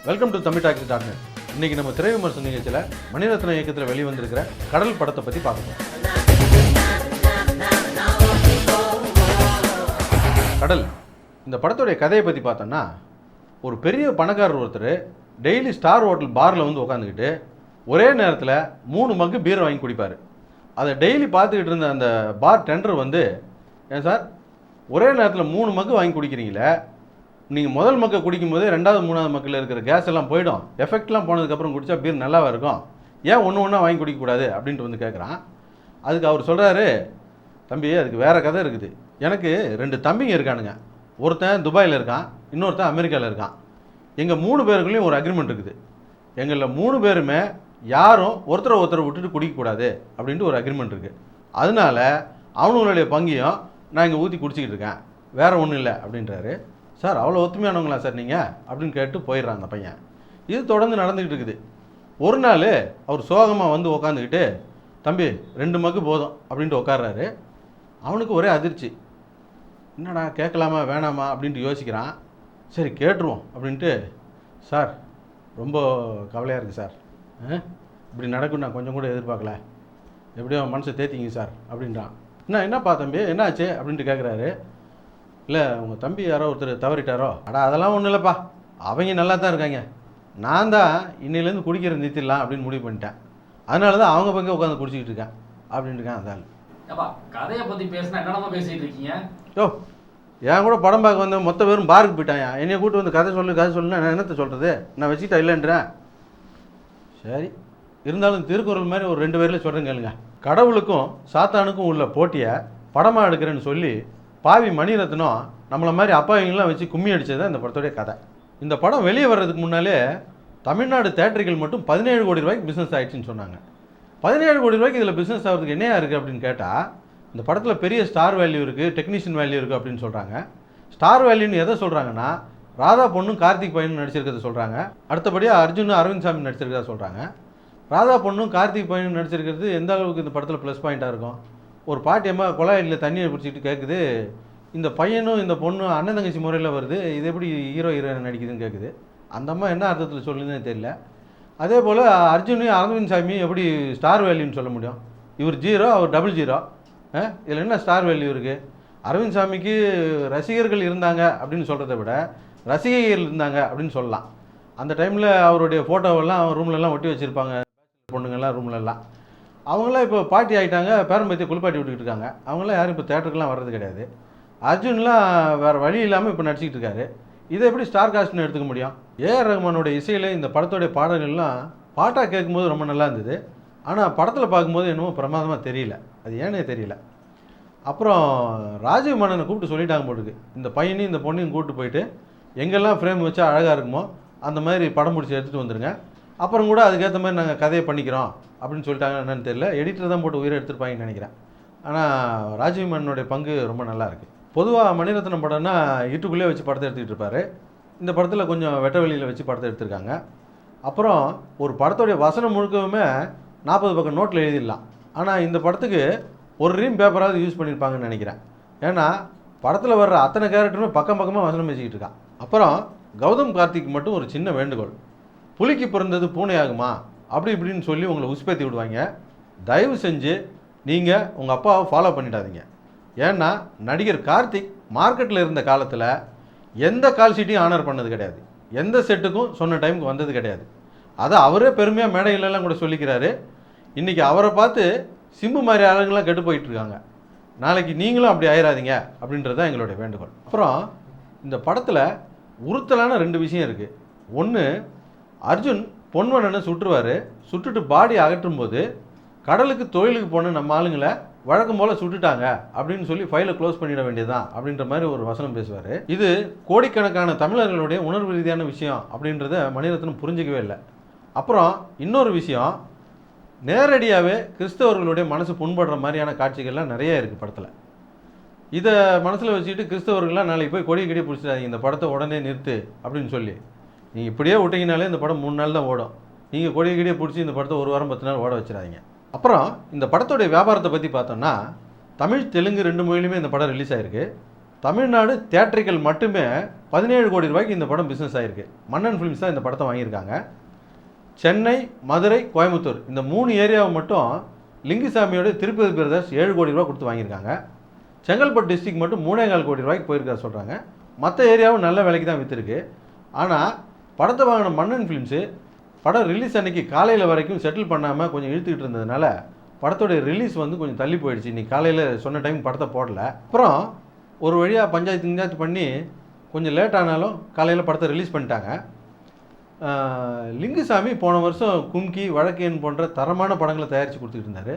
Welcome to Tamil talks doctor. இன்னைக்கு நம்ம திரை விமர்சன நிகழ்ச்சியில் மணிரத்னம் இயக்கத்தில் வெளிவந்திருக்கிற கடல் படத்தை பற்றி பார்க்கணும். கடல் இந்த படத்துடைய கதையை பற்றி பார்த்தோன்னா, ஒரு பெரிய பணக்காரர் ஒருத்தர் டெய்லி ஸ்டார் ஹோட்டல் பாரில் வந்து உட்காந்துக்கிட்டு ஒரே நேரத்தில் 3 மக்கு பீரை வாங்கி குடிப்பார். அதை டெய்லி பார்த்துக்கிட்டு இருந்த அந்த பார் டெண்டர் வந்து, ஏன் சார் ஒரே நேரத்தில் 3 மக்கு வாங்கி குடிக்கிறீங்களே, நீங்கள் முதல் மக்க குடிக்கும்போது 2வது 3வது மக்கில் இருக்கிற கேஸ் எல்லாம் போயிடும், எஃபெக்ட்லாம் போனதுக்கப்புறம் குடித்தா பீர் நல்லாவாக இருக்கும், ஏன் ஒன்று ஒன்றா வாங்கி குடிக்கக்கூடாது அப்படின்ட்டு வந்து கேட்குறான். அதுக்கு அவர் சொல்கிறாரு, தம்பி அதுக்கு வேறு கதை இருக்குது. எனக்கு 2 தம்பிங்க இருக்கானுங்க. ஒருத்தன் துபாயில் இருக்கான், இன்னொருத்தன் அமெரிக்காவில் இருக்கான். எங்கள் 3 பேருக்குள்ளேயும் ஒரு அக்ரிமெண்ட் இருக்குது. எங்களில் 3 பேருமே யாரும் ஒருத்தரை விட்டுட்டு குடிக்கக்கூடாது அப்படின்ட்டு ஒரு அக்ரிமெண்ட் இருக்குது. அதனால அவனுங்களுடைய பங்கையும் நான் இங்கே ஊற்றி குடிச்சிக்கிட்டு இருக்கேன், வேறு ஒன்றும் இல்லை அப்படின்றாரு. சார் அவ்வளோ ஒத்துமையானவங்களா சார் நீங்கள் அப்படின்னு கேட்டு போயிடுறான் அந்த பையன். இது தொடர்ந்து நடந்துக்கிட்டு இருக்குது. ஒரு நாள் அவர் சோகமாக வந்து உக்காந்துக்கிட்டு, தம்பி 2 மக்கு போதும் அப்படின்ட்டு உட்கார்றாரு. அவனுக்கு ஒரே அதிர்ச்சி, என்னடா கேட்கலாமா வேணாமா அப்படின்ட்டு யோசிக்கிறான். சரி கேட்டுருவோம் அப்படின்ட்டு, சார் ரொம்ப கவலையாக இருக்குது சார், இப்படி நடக்கும் நான் கொஞ்சம் கூட எதிர்பார்க்கல, எப்படியோ மனசை தேத்திங்க சார் அப்படின்றான். என்னப்பா தம்பி என்னாச்சு அப்படின்ட்டு கேட்குறாரு. இல்லை உங்கள் தம்பி யாரோ ஒருத்தர் தவறிட்டாரோ. அதெல்லாம் ஒன்றும் இல்லைப்பா, அவங்க நல்லா தான் இருக்காங்க, நான் தான் இன்னிலேருந்து குடிக்கிற நிறுத்திடலாம் அப்படின்னு முடிவு பண்ணிட்டேன், அதனால தான் அவங்க பங்கே உட்காந்து குடிச்சிக்கிட்டு இருக்கேன் அப்படின்ட்டு இருக்கான். அந்த ஆள் கதையை பற்றி பேசினா என்னென்னமா பேசிகிட்டு இருக்கீங்க? யோ என் கூட படம் பார்க்க வந்து மொத்த பேரும் பாருக்கு போயிட்டான், என்னைய கூப்பிட்டு வந்து கதை சொல்லுன்னா நான் என்னத்தை சொல்கிறது, நான் வச்சுக்கிட்டா இல்லைன்றேன். சரி இருந்தாலும் திருக்குறள் மாதிரி ஒரு 2 பேரில் சொல்கிறேன் கேளுங்க. கடவுளுக்கும் சாத்தானுக்கும் உள்ள போட்டியை படமாக எடுக்கிறேன்னு சொல்லி பாவி மணிரத்னம் நம்மளை மாதிரி அப்பாவிங்கெல்லாம் வச்சு கும்மி அடித்தது தான் இந்த படத்துடைய கதை. இந்த படம் வெளியே வர்றதுக்கு முன்னாலே தமிழ்நாடு தேட்டர்கள் மட்டும் 17 கோடி ரூபாய்க்கு பிஸ்னஸ் ஆகிடுச்சின்னு சொன்னாங்க. 17 கோடி ரூபாய்க்கு இதில் பிஸ்னஸ் ஆகிறதுக்கு என்னையா இருக்குது அப்படின்னு கேட்டால், இந்த படத்தில் பெரிய ஸ்டார் வேல்யூ இருக்குது, டெக்னீஷியன் வேல்யூ இருக்குது அப்படின்னு சொல்கிறாங்க. ஸ்டார் வேல்யூன்னு எதை சொல்கிறாங்கன்னா, ராதா பொண்ணும் கார்த்திக் பையனும் நடிச்சிருக்கிறத சொல்கிறாங்க. அடுத்தபடியாக அர்ஜுன் அரவிந்த் சாமி நடிச்சிருக்கிறதா சொல்கிறாங்க. ராதா பொண்ணும் கார்த்திக் பையனும் நடிச்சிருக்கிறது எந்த அளவுக்கு இந்த படத்தில் ப்ளஸ் பாயிண்ட்டாக இருக்கும். ஒரு பாட்டியம்மா குழாயில் தண்ணியை பிடிச்சிக்கிட்டு கேட்குது, இந்த பையனும் இந்த பொண்ணும் அண்ணன் தங்கச்சி முறையில் வருது, இது எப்படி ஹீரோயின் நடிக்குதுன்னு கேட்குது. அந்த அம்மா என்ன அர்த்தத்தில் சொல்லுதுன்னு தெரியல. அதே போல் அர்ஜுனையும் அரவிந்த் சாமியும் எப்படி ஸ்டார் வேல்யூன்னு சொல்ல முடியும்? இவர் 0 அவர் டபுள் 0. இதில் என்ன ஸ்டார் வேல்யூ இருக்குது? அரவிந்த் சாமிக்கு ரசிகர்கள் இருந்தாங்க அப்படின்னு சொல்கிறத விட ரசிகைகள் இருந்தாங்க அப்படின்னு சொல்லலாம். அந்த டைமில் அவருடைய ஃபோட்டோவெல்லாம் ரூம்லலாம் ஒட்டி வச்சுருப்பாங்க பொண்ணுங்கள்லாம் ரூம்லலாம். அவங்களாம் இப்போ பாட்டி ஆகிட்டாங்க, பேரம்பத்தியை குளிப்பாட்டி விட்டுக்கிட்டு இருக்காங்க. அவங்களாம் யாரும் இப்போ தேட்டருக்குலாம் வர்றது கிடையாது. அர்ஜுன்லாம் வேறு வழி இல்லாமல் இப்போ நடிச்சிக்கிட்டு இருக்காரு. இதை எப்படி ஸ்டார் காஸ்ட்னு எடுத்துக்க முடியும்? ஏஆர் ரஹ்மானோட இசையில் இந்த படத்தோடைய பாடல்கள்லாம் பாட்டாக கேட்கும்போது ரொம்ப நல்லா இருந்தது. ஆனால் படத்தில் பார்க்கும்போது என்னமோ பிரமாதமாக தெரியல, அது ஏனே தெரியல. அப்புறம் ராஜீவ் மன்னனை கூப்பிட்டு சொல்லிட்டாங்க போட்டுருக்கு, இந்த பையனையும் இந்த பொண்ணையும் கூப்பிட்டு போயிட்டு எங்கெல்லாம் ஃப்ரேம் வச்சா அழகாக இருக்குமோ அந்த மாதிரி படம் முடிச்சு எடுத்துகிட்டு வந்துடுங்க, அப்புறம் கூட அதுக்கேற்ற மாதிரி நாங்கள் கதையை பண்ணிக்கிறோம் அப்படின்னு சொல்லிட்டாங்க. என்னன்னு தெரியல, எடிட்டர் தான் போட்டு உயிரை எடுத்துருப்பாங்கன்னு நினைக்கிறேன். ஆனால் ராஜீவ் மன்னனுடைய பங்கு ரொம்ப நல்லா இருக்குது. பொதுவாக மணிரத்னம் படம்னா வீட்டுக்குள்ளே வச்சு படத்தை எடுத்துக்கிட்டு இருப்பார். இந்த படத்தில் கொஞ்சம் வெட்ட வெளியில் வச்சு படத்தை எடுத்திருக்காங்க. அப்புறம் ஒரு படத்தோடைய வசனம் முழுக்கவுமே 40 பக்கம் நோட்டில் எழுதிடலாம். ஆனால் இந்த படத்துக்கு ஒரு ரீம் பேப்பராவது யூஸ் பண்ணியிருப்பாங்கன்னு நினைக்கிறேன். ஏன்னா படத்தில் வர்ற அத்தனை கேரக்டருமே பக்கமாக வசனம் வச்சுக்கிட்டு இருக்கான். அப்புறம் கௌதம் கார்த்திக் மட்டும் ஒரு சின்ன வேண்டுகோள், புலிக்கு பிறந்தது பூனை ஆகுமா அப்படி இப்படின்னு சொல்லி உங்களை உசுப்பேற்றி விடுவாங்க. தயவு செஞ்சு நீங்கள் உங்கள் அப்பாவை ஃபாலோ பண்ணிடாதீங்க. ஏன்னா நடிகர் கார்த்திக் மார்க்கெட்டில் இருந்த காலத்தில் எந்த கால் ஷீட்டையும் ஆனர் பண்ணது கிடையாது, எந்த செட்டுக்கும் சொன்ன டைமுக்கு வந்தது கிடையாது. அதை அவரே பெருமையாக மேடைகளெல்லாம் கூட சொல்லிக்கிறாரு. இன்றைக்கி அவரை பார்த்து சிம்பு மாதிரி ஆளுங்கள்லாம் கெட்டு போயிட்டுருக்காங்க. நாளைக்கு நீங்களும் அப்படி ஆயிடாதீங்க அப்படின்றது தான் எங்களுடைய வேண்டுகோள். அப்புறம் இந்த படத்தில் உறுத்தலான 2 விஷயம் இருக்குது. ஒன்று, அர்ஜுன் பொன்வனனை சுட்டுருவார். சுட்டுட்டு பாடி அகற்றும் போது கடலுக்கு தொழிலுக்கு போன நம்ம ஆளுங்களை வழக்கம் போல் சுட்டுட்டாங்க அப்படின்னு சொல்லி ஃபைலை க்ளோஸ் பண்ணிட வேண்டியதுதான் அப்படின்ற மாதிரி ஒரு வசனம் பேசுவார். இது கோடிக்கணக்கான தமிழர்களுடைய உணர்வு ரீதியான விஷயம் அப்படின்றத மணிரத்னம் புரிஞ்சிக்கவே இல்லை. அப்புறம் இன்னொரு விஷயம், நேரடியாகவே கிறிஸ்தவர்களுடைய மனசு புண்படுற மாதிரியான காட்சிகள்லாம் நிறைய இருக்குது படத்தில். இதை மனசில் வச்சுக்கிட்டு கிறிஸ்தவர்கள்லாம் நாளைக்கு போய் கொடியை பிடிச்சிடாதீங்க, இந்த படத்தை உடனே நிறுத்து அப்படின்னு சொல்லி நீங்கள் இப்படியே விட்டிங்கனாலே இந்த படம் 3 நாள் தான் ஓடும். நீங்கள் கொடியை பிடிச்சி இந்த படத்தை 1 வாரம் 10 நாள் ஓட வச்சிடாதீங்க. அப்புறம் இந்த படத்தோடைய வியாபாரத்தை பற்றி பார்த்தோம்னா, தமிழ் தெலுங்கு 2 மொழியிலுமே இந்த படம் ரிலீஸ் ஆகிருக்கு. தமிழ்நாடு தியேட்டரிக்கல் மட்டுமே 17 கோடி ரூபாய்க்கு இந்த படம் பிஸ்னஸ் ஆகிருக்கு. மன்னன் ஃபிலிம்ஸ் தான் இந்த படத்தை வாங்கியிருக்காங்க. சென்னை, மதுரை, கோயம்புத்தூர் இந்த 3 ஏரியாவை மட்டும் லிங்குசாமியோட திருப்பதி பிரதர்ஸ் 7 கோடி ரூபா கொடுத்து வாங்கியிருக்காங்க. செங்கல்பட்டு டிஸ்ட்ரிக்ட் மட்டும் 3.25 கோடி ரூபாய்க்கு போயிருக்காரு சொல்கிறாங்க. மற்ற ஏரியாவும் நல்ல விலைக்கு தான் விற்றுருக்கு. ஆனால் படத்தை வாங்கின மன்னன் ஃபிலிம்ஸு படம் ரிலீஸ் அன்றைக்கி காலையில் வரைக்கும் செட்டில் பண்ணாமல் கொஞ்சம் இழுத்துக்கிட்டு இருந்ததுனால படத்தோடைய ரிலீஸ் வந்து கொஞ்சம் தள்ளி போயிடுச்சு. இன்றைக்கி காலையில் சொன்ன டைம் படத்தை போடல. அப்புறம் ஒரு வழியாக பஞ்சாயத்து பண்ணி கொஞ்சம் லேட் ஆனாலும் காலையில் படத்தை ரிலீஸ் பண்ணிட்டாங்க. லிங்குசாமி போன வருஷம் கும்கி, வழக்கேன் போன்ற தரமான படங்களை தயாரித்து கொடுத்துக்கிட்டு இருந்தார்.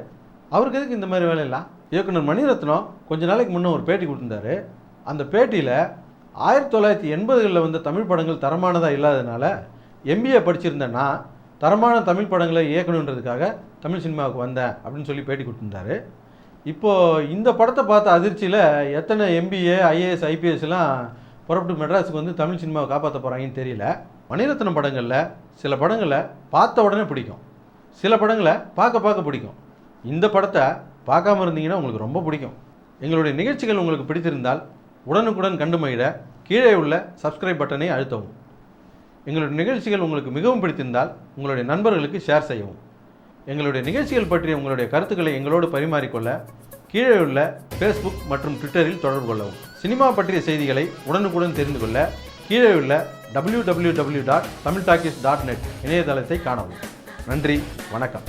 அவருக்கு எதுக்கு இந்த மாதிரி வேலையெல்லாம்? இயக்குனர் மணிரத்னம் கொஞ்ச நாளைக்கு முன்னே ஒரு பேட்டி கொடுத்துருந்தாரு. அந்த பேட்டியில் 1980களில் வந்த தமிழ் படங்கள் தரமானதாக இல்லாததுனால MBA படிச்சிருந்தேன்னா தரமான தமிழ் படங்களை இயக்கணுன்றதுக்காக தமிழ் சினிமாவுக்கு வந்தேன் அப்படின்னு சொல்லி பேட்டி கொடுத்துருந்தாரு. இப்போது இந்த படத்தை பார்த்த அதிர்ச்சியில் எத்தனை MBA, IAS, IPSலாம் புறப்பட்டு மெட்ராஸுக்கு வந்து தமிழ் சினிமாவை காப்பாற்ற போகிறாங்கன்னு தெரியல. மணிரத்னம் படங்களில் சில படங்களை பார்த்த உடனே பிடிக்கும், சில படங்களை பார்க்க பிடிக்கும். இந்த படத்தை பார்க்காம இருந்தீங்கன்னா உங்களுக்கு ரொம்ப பிடிக்கும். எங்களுடைய நிகழ்ச்சிகள் உங்களுக்கு பிடித்திருந்தால் உடனுக்குடன் கண்டு மகிழ கீழே உள்ள சப்ஸ்கிரைப் பட்டனை அழுத்தவும். எங்களுடைய நிகழ்ச்சிகள் உங்களுக்கு மிகவும் பிடித்திருந்தால் உங்களுடைய நண்பர்களுக்கு ஷேர் செய்யவும். எங்களுடைய நிகழ்ச்சிகள் பற்றிய உங்களுடைய கருத்துக்களை எங்களோடு பரிமாறிக்கொள்ள கீழே உள்ள Facebook மற்றும் ட்விட்டரில் தொடர்பு கொள்ளவும். சினிமா பற்றிய செய்திகளை உடனுக்குடன் தெரிந்து கொள்ள கீழே உள்ள www.tamiltalkies.net இணையதளத்தை காணவும். நன்றி, வணக்கம்.